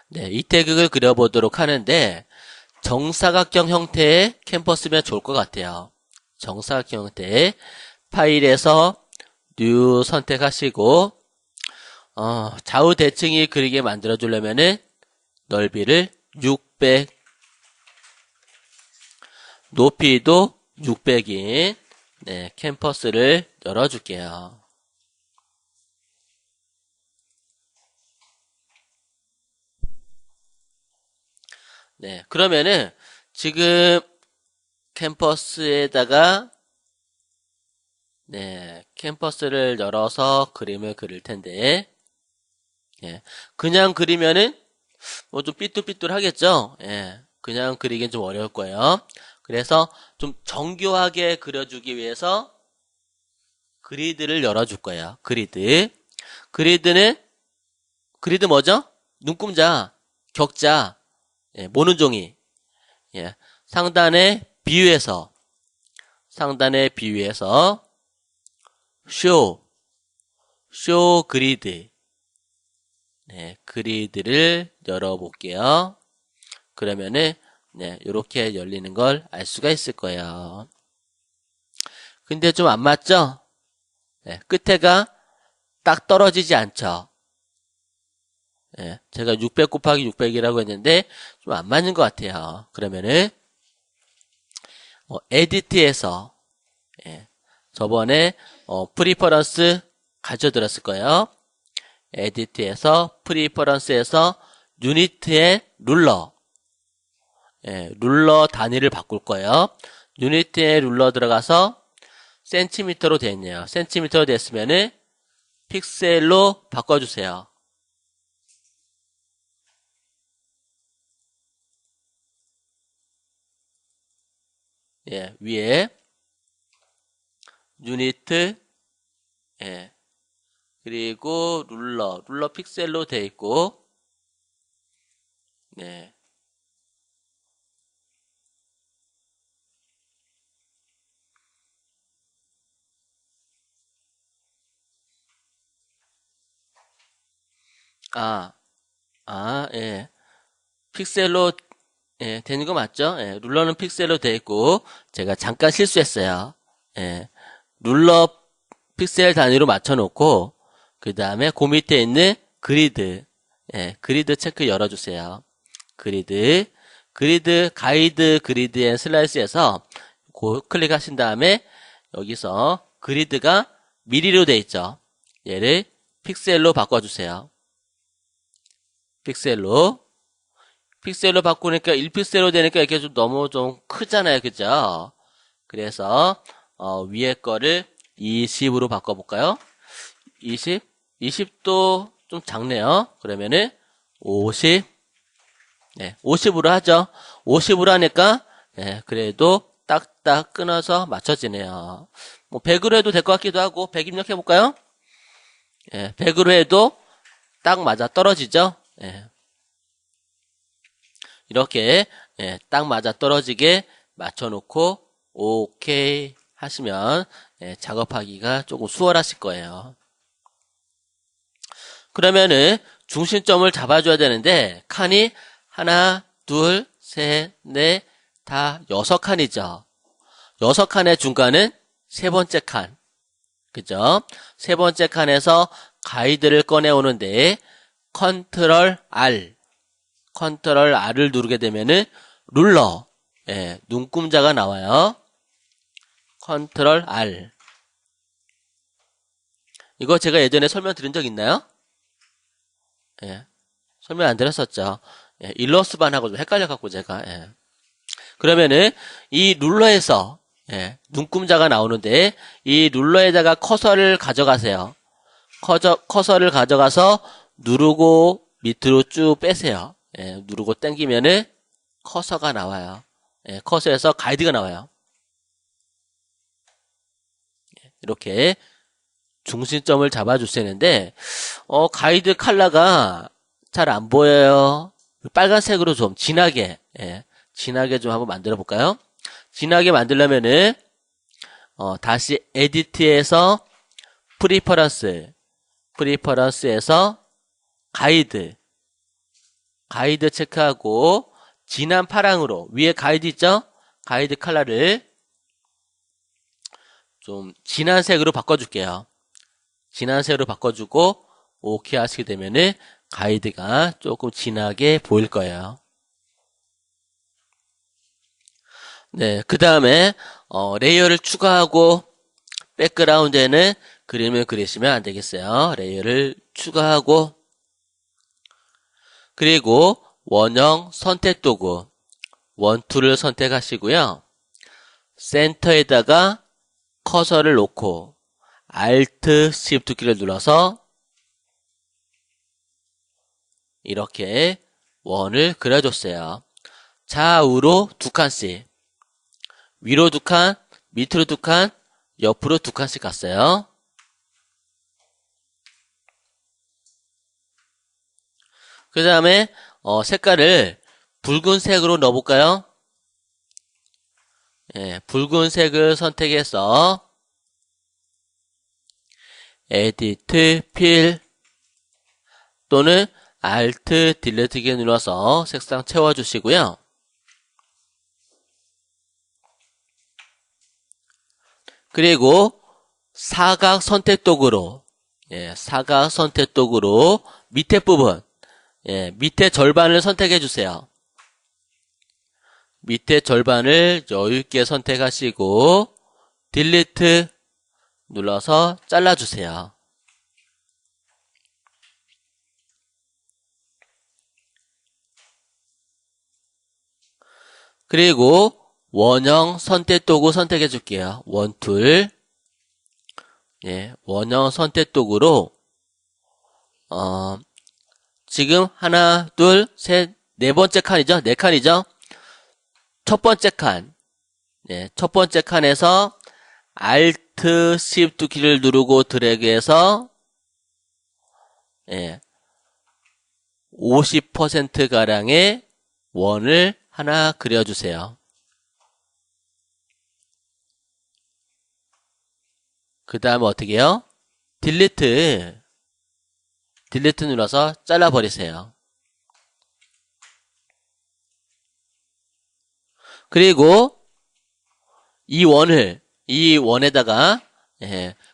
네, 이 태극을 그려보도록 하는데 정사각형 형태의 캔버스면 좋을 것 같아요. 정사각형 형태의 파일에서 뉴 선택하시고 좌우 대칭이 그리게 만들어 주려면은 넓이를 600, 높이도 600인 네, 캔버스를 열어줄게요. 네, 그러면은 지금 캔버스에다가 네, 캔버스를 열어서 그림을 그릴 텐데 예, 그냥 그리면은 뭐 좀 삐뚤삐뚤하겠죠? 예, 그냥 그리긴 좀 어려울 거예요. 그래서 좀 정교하게 그려주기 위해서 그리드를 열어줄 거예요. 그리드. 그리드 뭐죠? 눈금자, 격자, 예, 모는 종이. 예, 상단에 비유해서 쇼 그리드. 네, 그리드를 열어볼게요. 그러면은 네, 이렇게 열리는 걸 알 수가 있을 거예요. 근데 좀 안 맞죠? 네, 끝에가 딱 떨어지지 않죠. 예, 제가 600 곱하기 600이라고 했는데 좀 안 맞는 것 같아요. 그러면은 에디트에서 예, 저번에 프리퍼런스 가져들었을 거예요. 에디트에서 프리퍼런스에서 유니트의 룰러 예, 룰러 단위를 바꿀 거예요. 유니트의 룰러 들어가서 센티미터로 되어 있네요. 센티미터로 됐으면은 픽셀로 바꿔주세요. 예, 위에 유니트 예, 그리고 룰러 픽셀로 되어 있고 네. 아, 예. 픽셀로 예, 되는 거 맞죠? 예, 룰러는 픽셀로 되어 있고 제가 잠깐 실수했어요. 예, 룰러 픽셀 단위로 맞춰놓고 그 다음에 그 밑에 있는 그리드 예, 그리드 체크 열어주세요. 그리드 가이드 그리드 앤 슬라이스에서 클릭하신 다음에 여기서 그리드가 미리로 되어 있죠. 얘를 픽셀로 바꿔주세요. 픽셀로 바꾸니까 1픽셀로 되니까 이렇게 좀 너무 좀 크잖아요. 그죠? 그래서 위에 거를 20으로 바꿔볼까요? 20? 20도 좀 작네요. 그러면은 50, 네, 50으로 하죠. 50으로 하니까 네, 그래도 딱딱 끊어서 맞춰지네요. 뭐 100으로 해도 될 것 같기도 하고 100 입력해볼까요? 예, 100으로 해도 딱 맞아 떨어지죠? 예. 이렇게 예, 딱 맞아 떨어지게 맞춰놓고 오케이 하시면 예, 작업하기가 조금 수월하실 거예요. 그러면은 중심점을 잡아줘야 되는데 칸이 하나, 둘, 셋, 넷, 다 6칸이죠. 6칸의 중간은 세 번째 칸. 그죠? 세 번째 칸에서 가이드를 꺼내오는데 컨트롤 R을 누르게 되면은 룰러, 예, 눈금자가 나와요. 컨트롤 R. 이거 제가 예전에 설명드린 적 있나요? 예, 설명 안 드렸었죠. 예, 일러스트반하고 좀 헷갈려갖고 제가, 예. 그러면은 이 룰러에서, 예, 눈금자가 나오는데 이 룰러에다가 커서를 가져가세요. 커서를 가져가서 누르고 밑으로 쭉 빼세요. 예, 누르고 당기면은 커서가 나와요. 예, 커서에서 가이드가 나와요. 이렇게 중심점을 잡아주시는데 가이드 컬러가 잘 안 보여요. 빨간색으로 좀 진하게 예, 진하게 좀 한번 만들어 볼까요? 진하게 만들려면은 다시 에디트에서 프리퍼런스에서 가이드 가이드 체크하고 진한 파랑으로 위에 가이드 있죠? 가이드 컬러를 좀 진한 색으로 바꿔줄게요. 진한 색으로 바꿔주고 오케이 하시게 되면은 가이드가 조금 진하게 보일 거예요. 네, 그 다음에 레이어를 추가하고 백그라운드에는 그림을 그리시면 안 되겠어요. 레이어를 추가하고 그리고 원형 선택 도구 원툴을 선택하시고요. 센터에다가 커서를 놓고 Alt Shift 키를 눌러서 이렇게 원을 그려줬어요. 좌우로 두 칸씩 위로 두 칸, 밑으로 두 칸, 옆으로 두 칸씩 갔어요. 그 다음에 색깔을 붉은색으로 넣어볼까요? 예, 붉은색을 선택해서 Edit, Fill 또는 Alt, Delete 키 눌러서 색상 채워주시고요. 그리고 사각 선택 도구로 사각 선택 도구로 밑에 부분 밑에 절반을 선택해 주세요. 밑에 절반을 여유있게 선택하시고 딜리트 눌러서 잘라주세요. 그리고 원형 선택 도구 선택해 줄게요. 원툴 원형 선택 도구로 지금 하나, 둘, 셋, 네 번째 칸이죠? 네 칸이죠? 첫 번째 칸. 첫 번째 칸에서 Alt Shift 키를 누르고 드래그해서 50% 가량의 원을 하나 그려주세요. 그 다음에 어떻게 해요? 딜리트 눌러서 잘라버리세요. 그리고 이 원에다가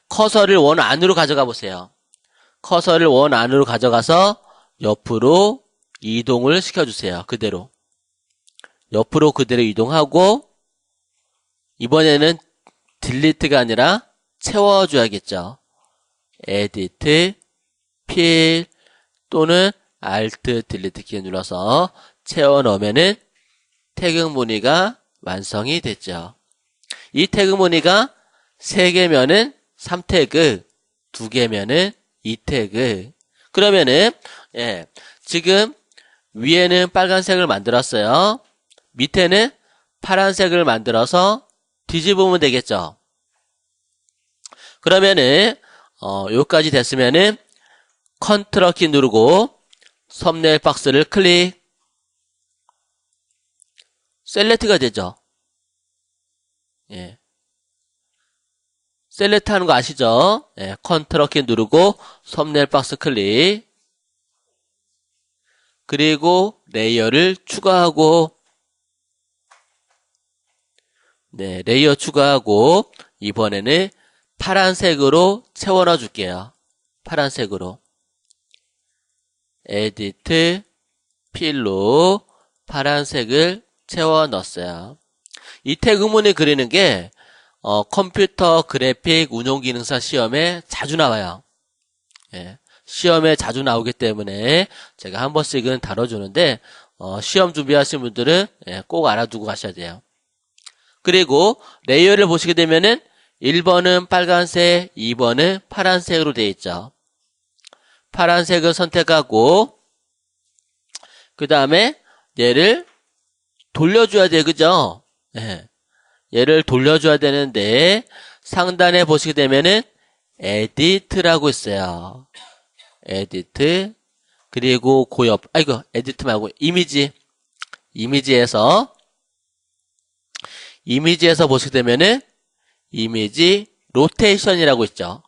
커서를 원 안으로 가져가 보세요. 커서를 원 안으로 가져가서 옆으로 이동을 시켜주세요. 그대로. 옆으로 그대로 이동하고 이번에는 딜리트가 아니라 채워줘야겠죠. 에디트, 필 또는 Alt, 딜리트 키 눌러서 채워 넣으면은 태그 무늬가 완성이 됐죠. 이 태그 무늬가 3개면은 3태그, 2개면은 2태그. 그러면은 지금 위에는 빨간색을 만들었어요. 밑에는 파란색을 만들어서 뒤집으면 되겠죠. 그러면은 여기까지 됐으면은 컨트롤 키 누르고 썸네일 박스를 클릭. 셀렉트가 되죠. 셀렉트 하는 거 아시죠? 컨트롤 키 누르고 썸네일 박스 클릭. 그리고 레이어를 추가하고 레이어 추가하고 이번에는 파란색으로 채워 넣어 줄게요. 파란색으로. 에디트, 필로 파란색을 채워 넣었어요. 이 태그 무늬 그리는 게 컴퓨터 그래픽 운용기능사 시험에 자주 나와요. 시험에 자주 나오기 때문에 제가 한 번씩은 다뤄주는데 시험 준비하신 분들은 꼭 알아두고 가셔야 돼요. 그리고 레이어를 보시게 되면은 1번은 빨간색, 2번은 파란색으로 되어 있죠. 파란색을 선택하고 그 다음에 얘를 돌려줘야 돼요. 그죠? 얘를 돌려줘야 되는데 상단에 보시게 되면은 에디트라고 있어요. 에디트 그리고 에디트 말고 이미지에서 보시게 되면은 이미지 로테이션이라고 있죠.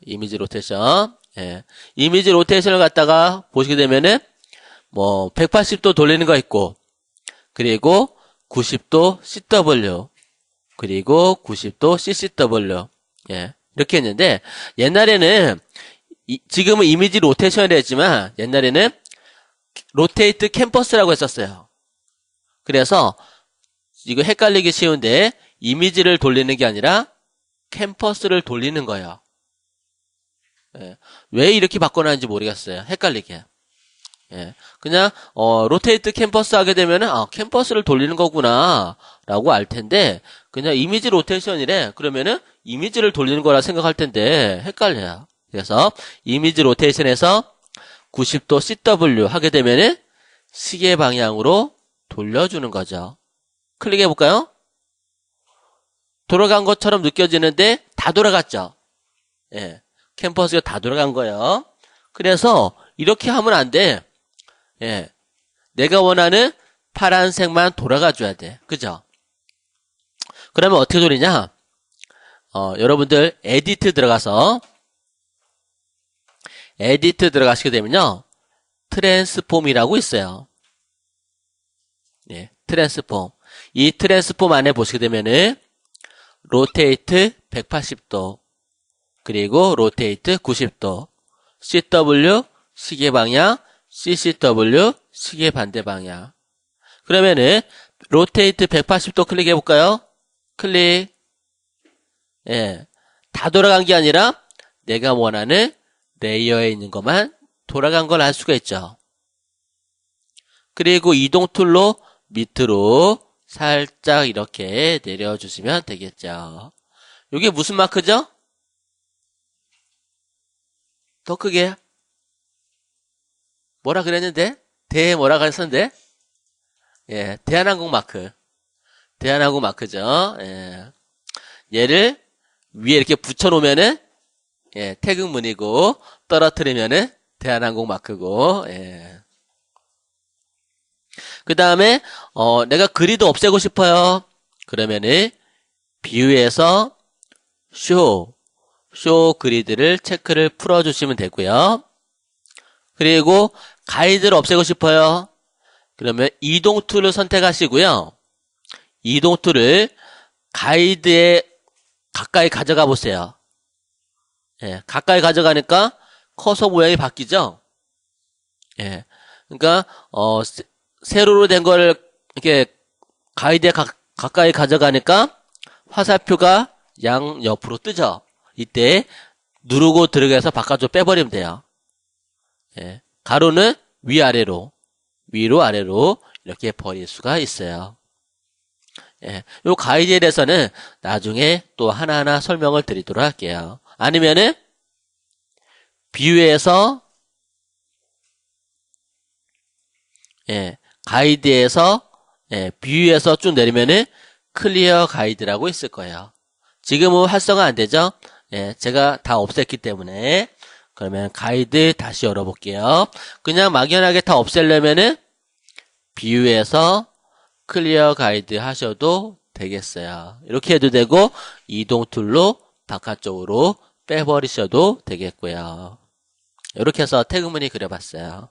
이미지 로테이션 예. 이미지 로테이션을 갖다가 보시게 되면은, 180도 돌리는 거 있고, 그리고 90도 CW, 그리고 90도 CCW, 예. 이렇게 했는데, 옛날에는, 지금은 이미지 로테이션이라 했지만, 옛날에는 로테이트 캠퍼스라고 했었어요. 그래서, 이거 헷갈리기 쉬운데, 이미지를 돌리는 게 아니라, 캠퍼스를 돌리는 거예요. 예. 왜 이렇게 바꿔놨는지 모르겠어요. 헷갈리게. 예. 그냥, 로테이트 캠퍼스 하게 되면은, 캠퍼스를 돌리는 거구나, 라고 알 텐데, 그냥 이미지 로테이션이래. 그러면은, 이미지를 돌리는 거라 생각할 텐데, 헷갈려요. 그래서, 이미지 로테이션에서 90도 CW 하게 되면은, 시계 방향으로 돌려주는 거죠. 클릭해 볼까요? 돌아간 것처럼 느껴지는데, 다 돌아갔죠? 예. 캠퍼스가 다 돌아간 거예요. 그래서 이렇게 하면 안 돼. 예. 내가 원하는 파란색만 돌아가 줘야 돼. 그죠? 그러면 어떻게 돌리냐? 여러분들 에디트 들어가시게 되면요. 트랜스폼이라고 있어요. 예. 트랜스폼. 이 트랜스폼 안에 보시게 되면은 로테이트 180도 그리고 로테이트 90도, CW 시계 방향, CCW 시계 반대 방향. 그러면은 로테이트 180도 클릭해 볼까요? 클릭. 예. 다 돌아간 게 아니라 내가 원하는 레이어에 있는 것만 돌아간 걸 알 수가 있죠. 그리고 이동 툴로 밑으로 살짝 이렇게 내려주시면 되겠죠. 이게 무슨 마크죠? 더 크게. 뭐라 그랬는데? 뭐라 그랬었는데? 예, 대한항공 마크. 대한항공 마크죠. 예. 얘를 위에 이렇게 붙여놓으면은, 예, 태극문이고, 떨어뜨리면은, 대한항공 마크고, 예. 그 다음에, 내가 그리드 없애고 싶어요. 그러면은, 뷰에서, 쇼 그리드를 체크를 풀어주시면 되고요. 그리고 가이드를 없애고 싶어요. 그러면 이동 툴을 선택하시고요. 이동 툴을 가이드에 가까이 가져가 보세요. 예, 가까이 가져가니까 커서 모양이 바뀌죠? 예. 그러니까, 세로로 된 거를 이렇게 가이드에 가까이 가져가니까 화살표가 양 옆으로 뜨죠? 이때 누르고 들어가서 바깥으로 빼버리면 돼요. 예. 가로는 위아래로, 위로 아래로 이렇게 버릴 수가 있어요. 예. 요 가이드에 대해서는 나중에 또 하나하나 설명을 드리도록 할게요. 아니면은 뷰에서 예, 가이드에서 뷰에서 쭉 내리면은 클리어 가이드라고 있을 거예요. 지금은 활성화 안 되죠? 예, 제가 다 없앴기 때문에. 그러면 가이드 다시 열어볼게요. 그냥 막연하게 다 없애려면은 뷰에서 클리어 가이드 하셔도 되겠어요. 이렇게 해도 되고 이동 툴로 바깥쪽으로 빼버리셔도 되겠고요. 이렇게 해서 태그문이 그려봤어요.